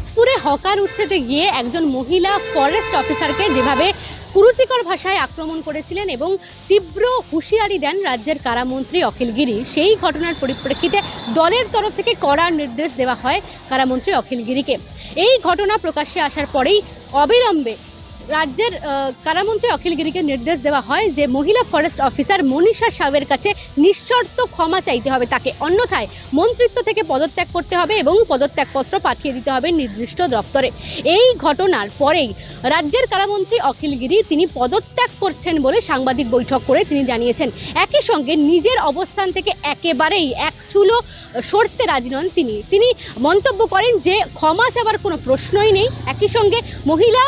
তাজপুরে hawker উচ্ছেদে গিয়ে একজন মহিলা ফরেস্ট অফিসারকে যেভাবে কুরুচিকর ভাষায় আক্রমণ করেছিলেন এবং তীব্র হুঁশিয়ারি দেন রাজ্যের কারামন্ত্রী অখিল গিরি, সেই ঘটনার পরিপ্রেক্ষিতে দলের তরফ থেকে কড়া নির্দেশ দেওয়া হয় কারামন্ত্রী অখিল গিরিকে। এই ঘটনা প্রকাশ্যে আসার পরেই অবিলম্বে রাজ্যের কারামন্ত্রী অখিল গিরিকে নির্দেশ দেওয়া হয় যে মহিলা ফরেস্ট অফিসার মনীষা সাউয়ের কাছে নিঃশর্ত ক্ষমা চাইতে হবে তাকে, অন্যথায় মন্ত্রিত্ব থেকে পদত্যাগ করতে হবে এবং পদত্যাগপত্র পাঠিয়ে দিতে হবে নির্দিষ্ট দপ্তরে। এই ঘটনার পরেই রাজ্যের কারামন্ত্রী অখিল গিরি তিনি পদত্যাগ করছেন বলে সাংবাদিক বৈঠক করে তিনি জানিয়েছেন। একই সঙ্গে নিজের অবস্থান থেকে একেবারেই এক চুলো সরতে রাজি নন তিনি মন্তব্য করেন যে ক্ষমা চাওয়ার কোনো প্রশ্নই নেই। একই সঙ্গে মহিলা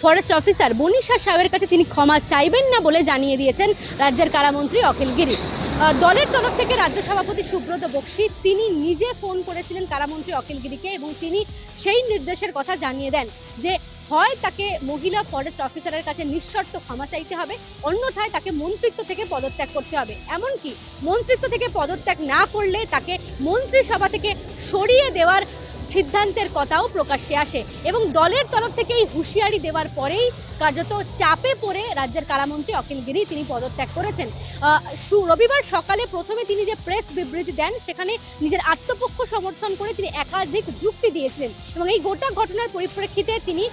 ফরেস্ট অফিসার মনীষা সাউয়ের কাছে তিনি ক্ষমা চাইবেন না বলে জানিয়ে দিয়েছেন রাজ্যের কারামন্ত্রী অখিল গিরি। দলের তরফ থেকে রাজ্য সভাপতি সুব্রত বক্সী তিনি নিজে ফোন করেছিলেন কারামন্ত্রী অখিল গিরিকে এবং তিনি সেই নির্দেশের কথা জানিয়ে দেন যে হয় তাকে মহিলা ফরেস্ট অফিসারের কাছে নিঃশর্ত ক্ষমা চাইতে হবে, অন্যথায় তাকে মন্ত্রিত্ব থেকে পদত্যাগ করতে হবে। এমনকি মন্ত্রিত্ব থেকে পদত্যাগ না করলে তাকে মন্ত্রিসভা থেকে সরিয়ে দেওয়ার সিদ্ধান্তের কথাও প্রকাশ্যে আসে এবং দলের তরফ থেকে এই হুঁশিয়ারি দেওয়ার পরেই কার্যত চাপে পড়ে রাজ্যের কারামন্ত্রী অখিল গিরি তিনি পদত্যাগ করেছেন। রবিবার সকালে প্রথমে তিনি যে প্রেস বিবৃতি দেন সেখানে নিজের আত্মপক্ষ সমর্থন করে তিনি একাধিক যুক্তি দিয়েছিলেন এবং এই গোটা ঘটনার পরিপ্রেক্ষিতে তিনি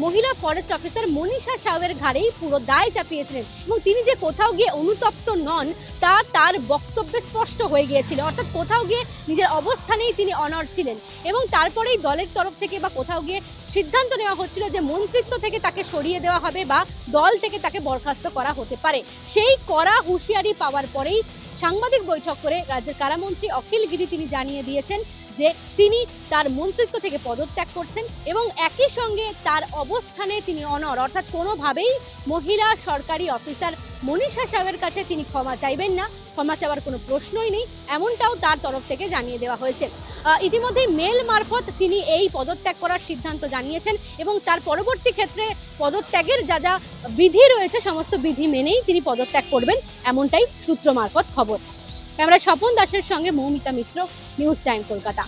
মহিলা ফরেস্ট অফিসার মনীষা সাউয়ের ঘাড়েই পুরো দায় চাপিয়েছিলেন এবং তিনি যে কোথাও গিয়ে অনুতপ্ত নন তা তার বক্তব্যে স্পষ্ট হয়ে গিয়েছিল, অর্থাৎ কোথাও গিয়ে নিজের অবস্থানেই তিনি অনড় ছিলেন এবং তারপরেই দলের তরফ থেকে বা কোথাও গিয়ে সিদ্ধান্ত নেওয়া হচ্ছিল যে মন্ত্রিত্ব থেকে তাকে সরিয়ে দেওয়া হবে বা দল থেকে তাকে বরখাস্ত করা হতে পারে। সেই কড়া হুঁশিয়ারি পাওয়ার পরেই সাংবাদিক বৈঠক করে রাজ্যের কারামন্ত্রী অখিল গিরি তিনি জানিয়ে দিয়েছেন যে তিনি তার মন্ত্রিত্ব থেকে পদত্যাগ করছেন এবং একই সঙ্গে তার অবস্থানে তিনি অনড়, অর্থাৎ কোনোভাবেই মহিলা সরকারি অফিসার মনীষা সাউয়ের কাছে তিনি ক্ষমা চাইবেন না, ক্ষমা চাওয়ার কোনো প্রশ্নই নেই, এমনটাও তার তরফ থেকে জানিয়ে দেওয়া হয়েছে। ইতিমধ্যেই মেল মারফত তিনি এই পদত্যাগ করার সিদ্ধান্ত জানিয়েছেন এবং তার পরবর্তী ক্ষেত্রে পদত্যাগের যা যা বিধি রয়েছে সমস্ত বিধি মেনেই তিনি পদত্যাগ করবেন, এমনটাই সূত্র মারফত খবর। ক্যামেরা স্বপন দাসের সঙ্গে মৌমিতা মিত্র, নিউজ টাইম কলকাতা।